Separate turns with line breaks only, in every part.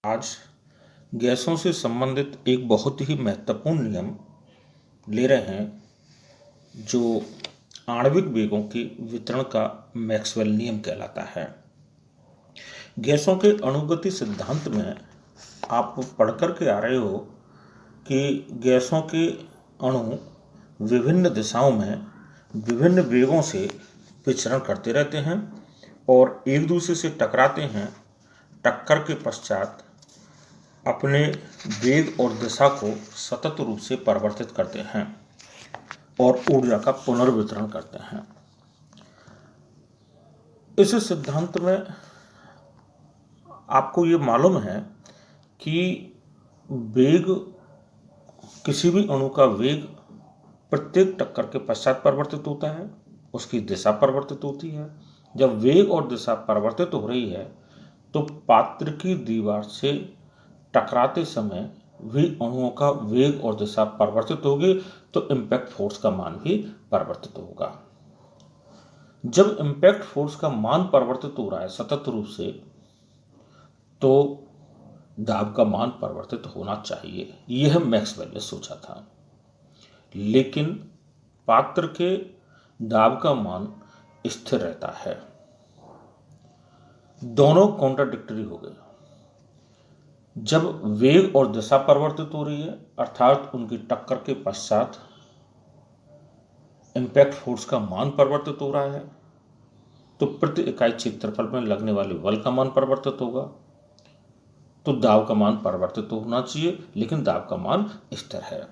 आज गैसों से संबंधित एक बहुत ही महत्वपूर्ण नियम ले रहे हैं जो आणविक वेगों के वितरण का मैक्सवेल नियम कहलाता है। गैसों के अणुगति सिद्धांत में आप पढ़कर के आ रहे हो कि गैसों के अणु विभिन्न दिशाओं में विभिन्न वेगों से विचरण करते रहते हैं और एक दूसरे से टकराते हैं। टक्कर के पश्चात अपने वेग और दिशा को सतत रूप से परिवर्तित करते हैं और ऊर्जा का पुनर्वितरण करते हैं। इस सिद्धांत में आपको ये मालूम है कि वेग, किसी भी अणु का वेग प्रत्येक टक्कर के पश्चात परिवर्तित होता है, उसकी दिशा परिवर्तित होती है। जब वेग और दिशा परिवर्तित हो रही है तो पात्र की दीवार से टकराते समय भी अणुओं का वेग और दिशा परिवर्तित होगी, तो इम्पैक्ट फोर्स का मान भी परिवर्तित होगा। जब इम्पैक्ट फोर्स का मान परिवर्तित हो रहा है सतत रूप से, तो दाब का मान परिवर्तित होना चाहिए, यह मैक्सवेल ने सोचा था। लेकिन पात्र के दाब का मान स्थिर रहता है। दोनों कॉन्ट्राडिक्टरी हो गए। जब वेग और दिशा परिवर्तित हो रही है, अर्थात उनकी टक्कर के पश्चात इम्पैक्ट फोर्स का मान परिवर्तित हो रहा है, तो प्रति इकाई क्षेत्रफल में लगने वाले बल का मान परिवर्तित होगा, तो दाब का मान परिवर्तित होना चाहिए, लेकिन दाब का मान स्थिर है।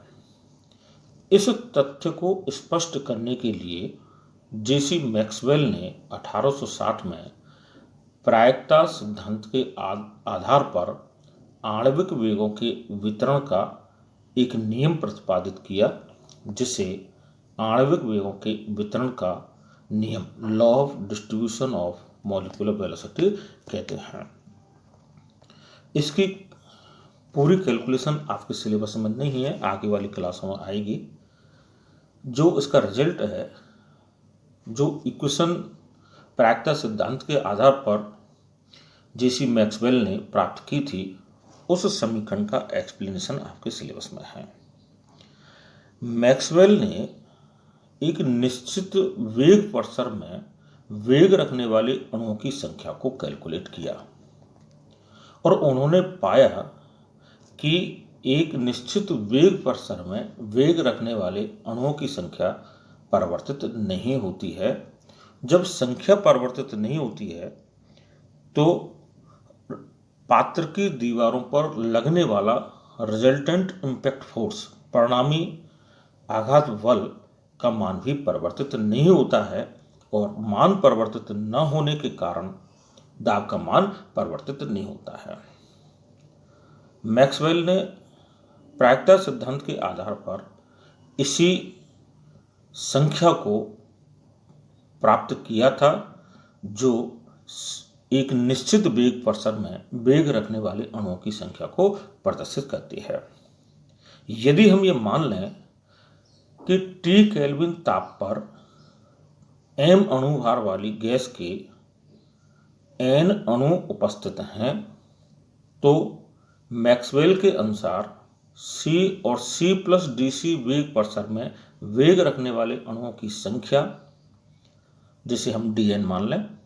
इस तथ्य को स्पष्ट करने के लिए जेसी मैक्सवेल ने 1860 में प्रायिकता सिद्धांत के आधार पर आणविक वेगों के वितरण का एक नियम प्रतिपादित किया, जिसे आणविक वेगों के वितरण का नियम, law of distribution of molecular velocity कहते हैं। इसकी पूरी कैलकुलेशन आपके सिलेबस में नहीं है, आगे वाली क्लासों में आएगी। जो इसका रिजल्ट है, जो इक्वेशन प्रायिकता सिद्धांत के आधार पर जेसी मैक्सवेल ने प्राप्त की थी, उस समीकरण का एक्सप्लेनेशन आपके सिलेबस में है। मैक्सवेल ने एक निश्चित वेग परिसर में वेग रखने वाले अणुओं की संख्या को कैलकुलेट किया और उन्होंने पाया कि एक निश्चित वेग परिसर में वेग रखने वाले अणुओं की संख्या परिवर्तित नहीं होती है। जब संख्या परिवर्तित नहीं होती है तो पात्र की दीवारों पर लगने वाला रिजल्टेंट इम्पैक्ट फोर्स, परिणामी आघात बल का मान भी परिवर्तित नहीं होता है और मान परिवर्तित न होने के कारण दाब का मान परिवर्तित नहीं होता है। मैक्सवेल ने प्रायिकता सिद्धांत के आधार पर इसी संख्या को प्राप्त किया था, जो एक निश्चित वेग परिसर में वेग रखने वाले अणुओं की संख्या को प्रदर्शित करती है। यदि हम ये मान लें कि T केल्विन ताप पर m अणु भार वाली गैस के n अणु उपस्थित हैं, तो मैक्सवेल के अनुसार C और C प्लस dc वेग परिसर में वेग रखने वाले अणुओं की संख्या, जिसे हम dn मान लें,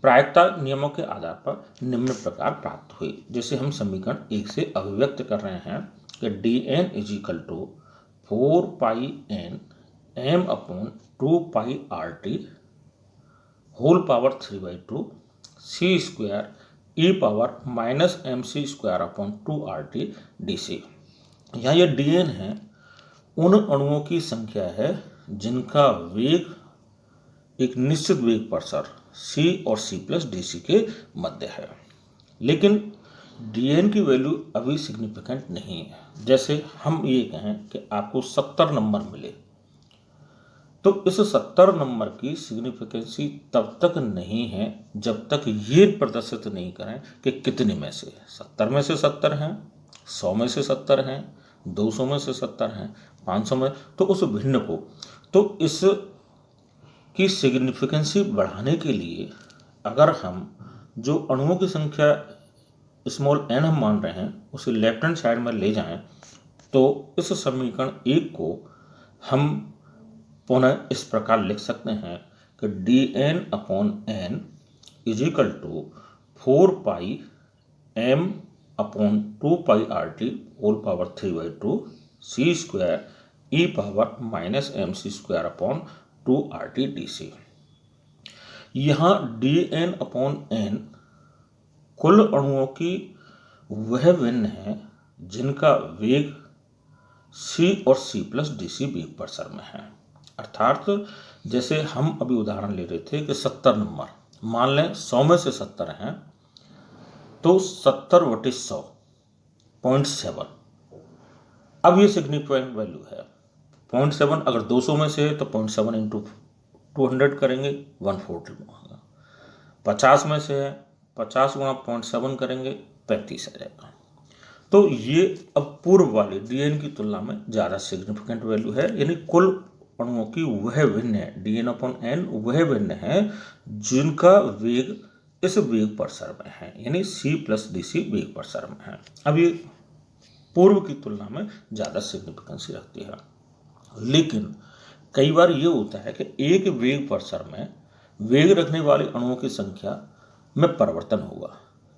प्रायिकता नियमों के आधार पर निम्न प्रकार प्राप्त हुई, जिसे हम समीकरण 1 से अभिव्यक्त कर रहे हैं कि dn = 4πn m/2πRT whole power 3/2 c² e⁻−mc² dc। यहाँ यह dn है, उन अणुओं की संख्या है जिनका वेग एक निश्चित वेग परिसर C और C प्लस dc के मध्य है। लेकिन dn की वैल्यू अभी सिग्निफिकेंट नहीं है। जैसे हम ये कहें कि आपको 70 नंबर मिले, तो इस 70 नंबर की सिग्निफिकेंसी तब तक नहीं है जब तक ये प्रदर्शित नहीं करें कि कितने में से 70 में से 70 हैं, 100 में से 70 हैं, 200 में से 70 हैं, 500 में, तो उस भिन्न को, तो इस की सिग्निफिकेंसी बढ़ाने के लिए अगर हम जो अणुओं की संख्या स्मॉल n हम मान रहे हैं उसे लेफ्ट हैंड साइड में ले जाएं तो इस समीकरण 1 को हम पुनः इस प्रकार लिख सकते हैं कि dn/n is equal to 4πm/2πRT whole power 3/2 c square e power -mc²/2RT dc। यहाँ dn/n कुल अणुओं की वह भिन्न है जिनका वेग c और c प्लस dc वेग परिसर में है। अर्थात जैसे हम अभी उदाहरण ले रहे थे कि 70 नंबर, मान लें 100 में से 70 हैं तो 70/100 0.7। अब ये सिग्निफिकेंट वैल्यू है 0.7। अगर 200 में से है तो 0.7 इंटू 200 करेंगे 140 होगा। 50 में से है 50 गुणा 0.7 करेंगे 35 आ जाएगा। तो ये अब पूर्व वाले dn की तुलना में ज़्यादा सिग्निफिकेंट वैल्यू है, यानी कुल अणुओं की वह भिन्न है dn/n वह भिन्न है जिनका वेग इस वेग परिसर में है, यानी c प्लस dc वेग परिसर में है। अब ये पूर्व की तुलना में ज़्यादा सिग्निफिकेंसी रखती है। लेकिन कई बार ये होता है कि एक वेग परिसर में वेग रखने वाले अणुओं की संख्या में परिवर्तन होगा,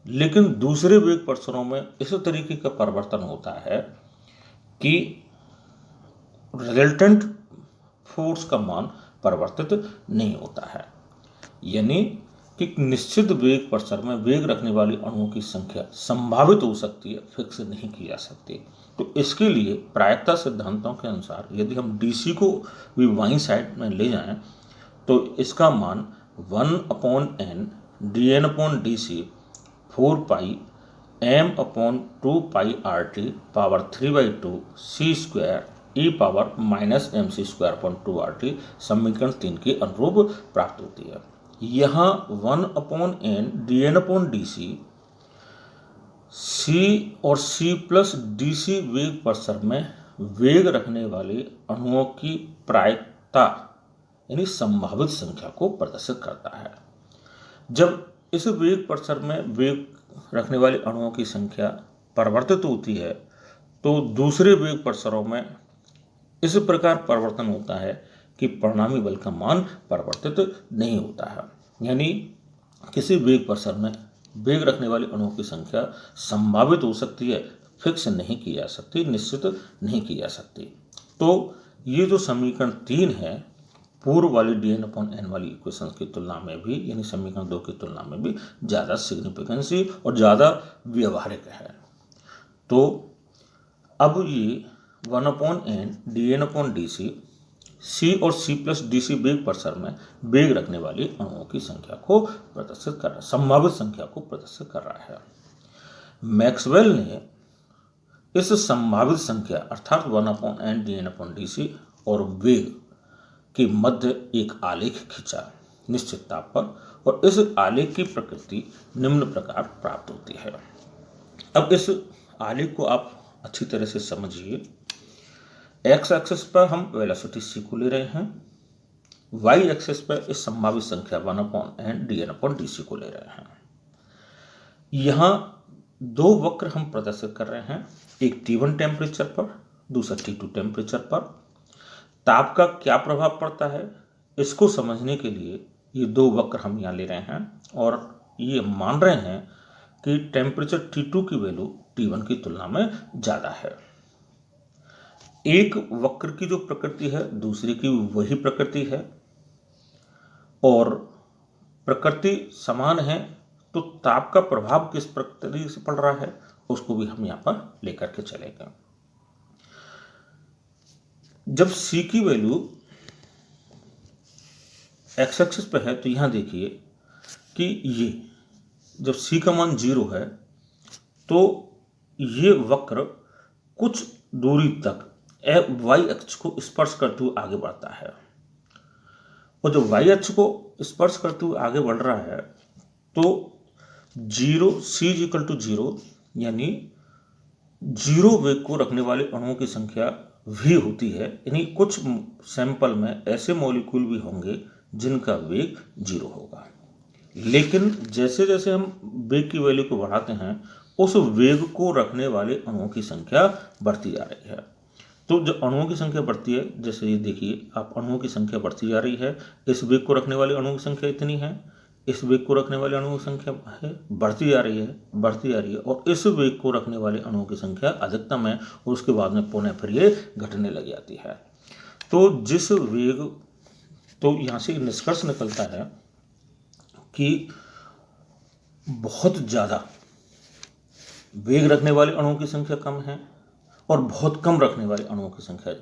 लेकिन दूसरे वेग परिसरों में इस तरीके का परिवर्तन होता है कि रिजल्टेंट फोर्स का मान परिवर्तित नहीं होता है, यानी कि निश्चित वेग परिसर में वेग रखने वाली अणुओं की संख्या संभावित हो सकती है, फिक्स नहीं की जा सकती। तो इसके लिए प्रायिकता सिद्धांतों के अनुसार यदि हम डीसी को भी बाईं साइड में ले जाएं तो इसका मान 1/n dn/dc 4πm/2πRT power 3/2 c square e power -mc²/2RT समीकरण 3 के अनुरूप प्राप्त होती है। यहाँ 1/n dn/dc c और c प्लस dc वेग परिसर में वेग रखने वाले अणुओं की प्रायिकता यानी संभावित संख्या को प्रदर्शित करता है। जब इस वेग परिसर में वेग रखने वाले अणुओं की संख्या परिवर्तित होती है तो दूसरे वेग परिसरों में इस प्रकार परिवर्तन होता है कि परिणामी बल का मान परिवर्तित नहीं होता है, यानी किसी वेग परिसर में वेग रखने वाले अणुओं की संख्या संभावित हो सकती है, फिक्स नहीं की जा सकती, निश्चित नहीं की जा सकती। तो ये जो समीकरण 3 है पूर्व वाली dn/n वाली इक्वेशन की तुलना में भी, यानी समीकरण 2 की तुलना में भी ज़्यादा सिग्निफिकेंसी और ज़्यादा व्यवहारिक है। तो अब ये 1/n dn/dc c और c प्लस dc वेग परिसर में वेग रखने वाली अणुओं की संख्या को प्रदर्शित कर रहा है, संभावित संख्या को प्रदर्शित कर रहा है। मैक्सवेल ने इस संभावित संख्या अर्थात 1/n dn/dc और वेग के मध्य एक आलेख खींचा निश्चित ताप पर, और इस आलेख की प्रकृति निम्न प्रकार प्राप्त होती है। अब इस आलेख को आप अच्छी तरह से समझिए। एक्स एक्सिस पर हम वेलोसिटी c को ले रहे हैं, वाई एक्सिस पर इस संभावित संख्या 1/n dn/dc को ले रहे हैं। यहाँ दो वक्र हम प्रदर्शित कर रहे हैं, एक T1 टेम्परेचर पर, दूसरा T2 टेम्परेचर पर। ताप का क्या प्रभाव पड़ता है इसको समझने के लिए ये दो वक्र हम यहाँ ले रहे हैं और ये मान रहे हैं कि टेम्परेचर T2 की वैल्यू T1 की तुलना में ज़्यादा है। एक वक्र की जो प्रकृति है दूसरे की वही प्रकृति है, और प्रकृति समान है तो ताप का प्रभाव किस प्रकृति से पड़ रहा है उसको भी हम यहाँ पर लेकर के चलेंगे। जब c की वैल्यू एक्स एक्सिस पे है तो यहाँ देखिए कि ये जब c का मान 0 है तो ये वक्र कुछ दूरी तक वाई अक्ष को स्पर्श करते हुए आगे बढ़ता है, और जब वाई अक्ष को स्पर्श करते हुए आगे बढ़ रहा है तो 0 यानी 0 वेग को रखने वाले अणुओं की संख्या भी होती है, यानी कुछ सैंपल में ऐसे मॉलिक्यूल भी होंगे जिनका वेग 0 होगा। लेकिन जैसे जैसे हम वेग की वैल्यू को बढ़ाते हैं उस वेग को रखने वाले अणुओं की संख्या बढ़ती जा रही है। तो जो अणुओं की संख्या बढ़ती है, जैसे ये देखिए आप, अणुओं की संख्या बढ़ती जा रही है, इस वेग को रखने वाले अणुओं की संख्या इतनी है, इस वेग को रखने वाले अणुओं की संख्या है बढ़ती जा रही है, बढ़ती जा रही है, और इस वेग को रखने वाले अणुओं की संख्या अधिकतम है, और उसके बाद में पुनः फिर ये घटने लग जाती है। तो जिस वेग, तो यहाँ से निष्कर्ष निकलता है कि बहुत ज़्यादा वेग रखने वाले अणुओं की संख्या कम है और बहुत कम रखने वाले अणुओं की संख्या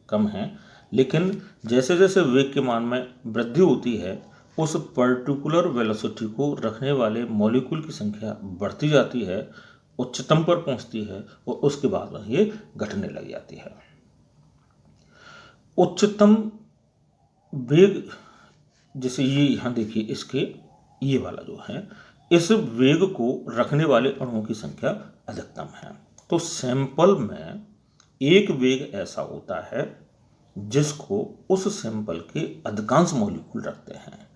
कम है, लेकिन जैसे जैसे वेग के मान में वृद्धि होती है उस पर्टिकुलर वेलोसिटी को रखने वाले मॉलिक्यूल की संख्या बढ़ती जाती है, उच्चतम पर पहुंचती है, और उसके बाद में ये घटने लग जाती है। उच्चतम वेग, जैसे ये यहाँ देखिए, इसके ये वाला जो है, इस वेग को रखने वाले अणुओं की संख्या अधिकतम है। तो सैंपल में एक वेग ऐसा होता है जिसको उस सैंपल के अधिकांश मॉलिक्यूल रखते हैं।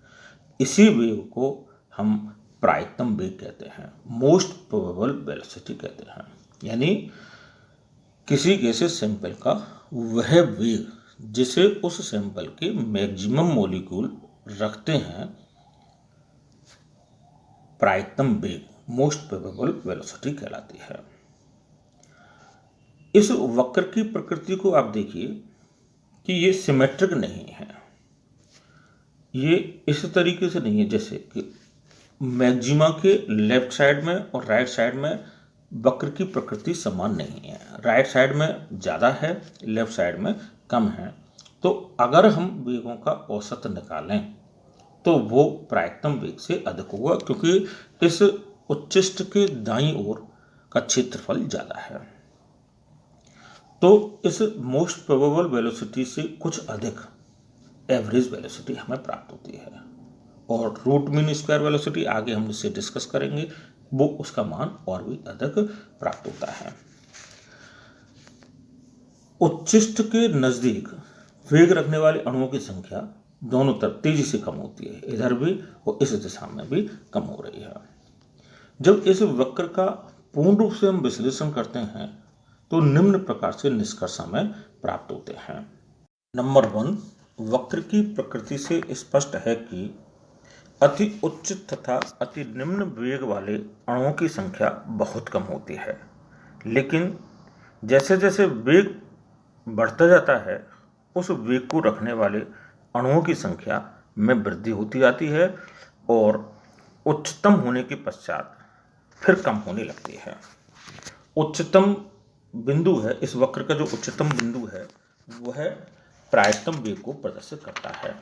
इसी वेग को हम प्रायिकतम वेग कहते हैं, मोस्ट प्रोबेबल वेलोसिटी कहते हैं। यानी किसी गैसेस सैंपल का वह वेग जिसे उस सैंपल के मैक्सिमम मॉलिक्यूल रखते हैं, प्रायिकतम वेग, मोस्ट प्रोबेबल वेलोसिटी कहलाती है। इस वक्र की प्रकृति को आप देखिए कि ये सिमेट्रिक नहीं है, ये इस तरीके से नहीं है जैसे कि मैक्सिमा के लेफ्ट साइड में और राइट साइड में वक्र की प्रकृति समान नहीं है, राइट साइड में ज़्यादा है, लेफ्ट साइड में कम है। तो अगर हम वेगों का औसत निकालें तो वो प्रायिकतम वेग से अधिक होगा, क्योंकि इस उच्चिष्ट के दाईं ओर का क्षेत्रफल ज़्यादा है। तो इस मोस्ट प्रोबेबल वेलोसिटी से कुछ अधिक एवरेज वेलोसिटी हमें प्राप्त होती है, और रूट मीन स्क्वायर वेलोसिटी आगे हम इससे डिस्कस करेंगे, वो उसका मान और भी अधिक प्राप्त होता है। उच्चिष्ट के नज़दीक वेग रखने वाले अणुओं की संख्या दोनों तरफ तेजी से कम होती है, इधर भी और इस दिशा में भी कम हो रही है। जब इस वक्र का पूर्ण रूप से हम विश्लेषण करते हैं तो निम्न प्रकार से निष्कर्ष हमें प्राप्त होते हैं। नंबर 1, वक्र की प्रकृति से स्पष्ट है कि अति उच्च तथा अति निम्न वेग वाले अणुओं की संख्या बहुत कम होती है, लेकिन जैसे जैसे वेग बढ़ता जाता है उस वेग को रखने वाले अणुओं की संख्या में वृद्धि होती जाती है, और उच्चतम होने के पश्चात फिर कम होने लगती है। उच्चतम बिंदु है, इस वक्र का जो उच्चतम बिंदु है वह प्रायिकतम वेग को प्रदर्शित करता है।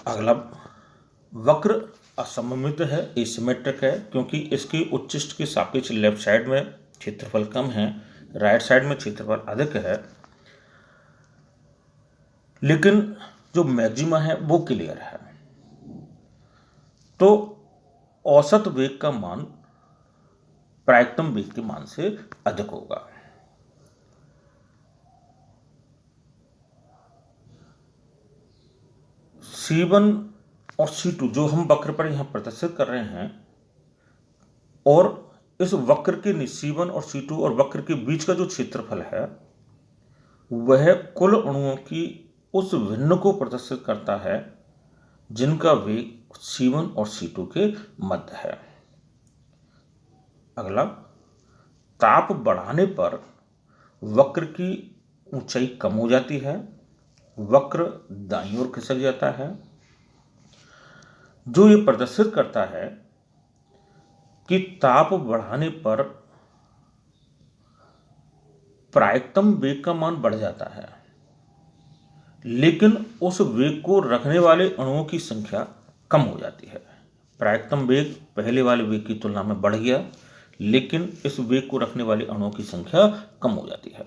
अगला वक्र असममित है, एसिमेट्रिक है, क्योंकि इसके उच्चिष्ट के सापेक्ष लेफ्ट साइड में क्षेत्रफल कम है, राइट साइड में क्षेत्रफल अधिक है, लेकिन जो मैक्सिमा है वो क्लियर है। तो औसत वेग का मान प्रायिकतम वेग के मान से अधिक होगा। C1 और C2 जो हम वक्र पर यहां प्रदर्शित कर रहे हैं, और इस वक्र के C1 और C2 और वक्र के बीच का जो क्षेत्रफल है वह कुल अणुओं की उस भिन्न को प्रदर्शित करता है जिनका वेग C1 और C2 के मध्य है। अगला, ताप बढ़ाने पर वक्र की ऊंचाई कम हो जाती है, वक्र दाईं ओर खिसक जाता है, जो ये प्रदर्शित करता है कि ताप बढ़ाने पर प्रायिकतम वेग का मान बढ़ जाता है, लेकिन उस वेग को रखने वाले अणुओं की संख्या कम हो जाती है। प्रायिकतम वेग पहले वाले वेग की तुलना में बढ़ गया, लेकिन इस वेग को रखने वाले अणुओं की संख्या कम हो जाती है।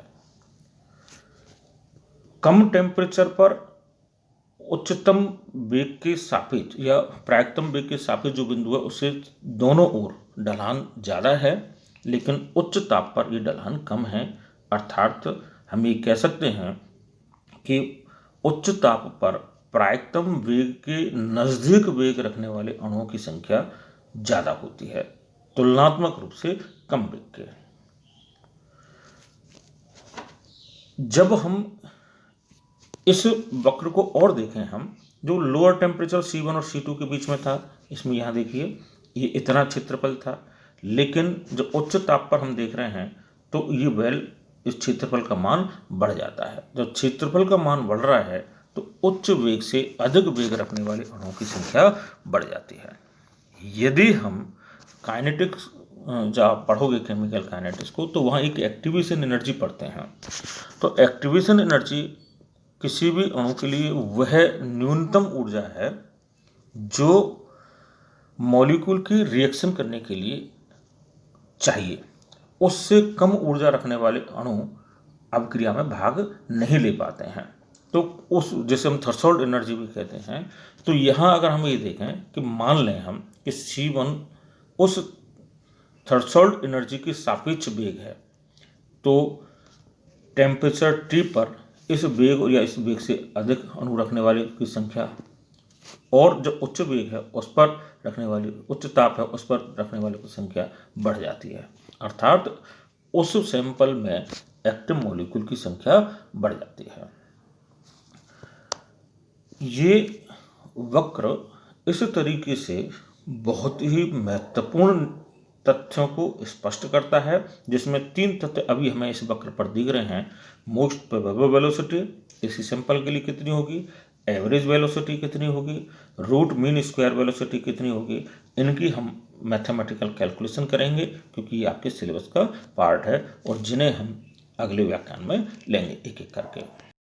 कम टेम्परेचर पर उच्चतम वेग के सापेक्ष या प्रायिकतम वेग के सापेक्ष जो बिंदु है उससे दोनों ओर ढलान ज़्यादा है, लेकिन उच्च ताप पर ये ढलान कम है। अर्थात हम ये कह सकते हैं कि उच्च ताप पर प्रायिकतम वेग के नज़दीक वेग रखने वाले अणुओं की संख्या ज़्यादा होती है तुलनात्मक रूप से कम वेग के। जब हम इस वक्र को और देखें, हम जो लोअर टेम्परेचर C1 और C2 के बीच में था, इसमें यहाँ देखिए ये इतना क्षेत्रफल था, लेकिन जो उच्च ताप पर हम देख रहे हैं तो ये इस क्षेत्रफल का मान बढ़ जाता है। जब क्षेत्रफल का मान बढ़ रहा है तो उच्च वेग से अधिक वेग रखने वाले अणुओं की संख्या बढ़ जाती है। यदि हम काइनेटिक्स जब आप पढ़ोगे केमिकल काइनेटिक्स को, तो वहाँ एक एक्टिवेशन एनर्जी पढ़ते हैं। तो एक्टिवेशन एनर्जी किसी भी अणु के लिए वह न्यूनतम ऊर्जा है जो मॉलिक्यूल की रिएक्शन करने के लिए चाहिए। उससे कम ऊर्जा रखने वाले अणु अभिक्रिया में भाग नहीं ले पाते हैं। तो उस जैसे हम थ्रेशोल्ड एनर्जी भी कहते हैं। तो यहाँ अगर हम ये देखें कि मान लें हम कि C1 उस थ्रेशोल्ड एनर्जी की सापेक्ष वेग है, तो टेम्परेचर T पर इस वेग या इस वेग से अधिक अणु रखने वाले की संख्या, और जो उच्च वेग है उस पर रखने वाली, उच्च ताप है उस पर रखने वाले की संख्या बढ़ जाती है। अर्थात उस सैंपल में एक्टिव मॉलिक्यूल की संख्या बढ़ जाती है। ये वक्र इस तरीके से बहुत ही महत्वपूर्ण तथ्यों को स्पष्ट करता है, जिसमें 3 तथ्य अभी हमें इस वक्र पर दिख रहे हैं। मोस्ट प्रोबेबल वेलोसिटी इसी सैंपल के लिए कितनी होगी, एवरेज वेलोसिटी कितनी होगी, रूट मीन स्क्वायर वेलोसिटी कितनी होगी, इनकी हम मैथमेटिकल कैलकुलेशन करेंगे, क्योंकि ये आपके सिलेबस का पार्ट है और जिन्हें हम अगले व्याख्यान में लेंगे एक एक करके।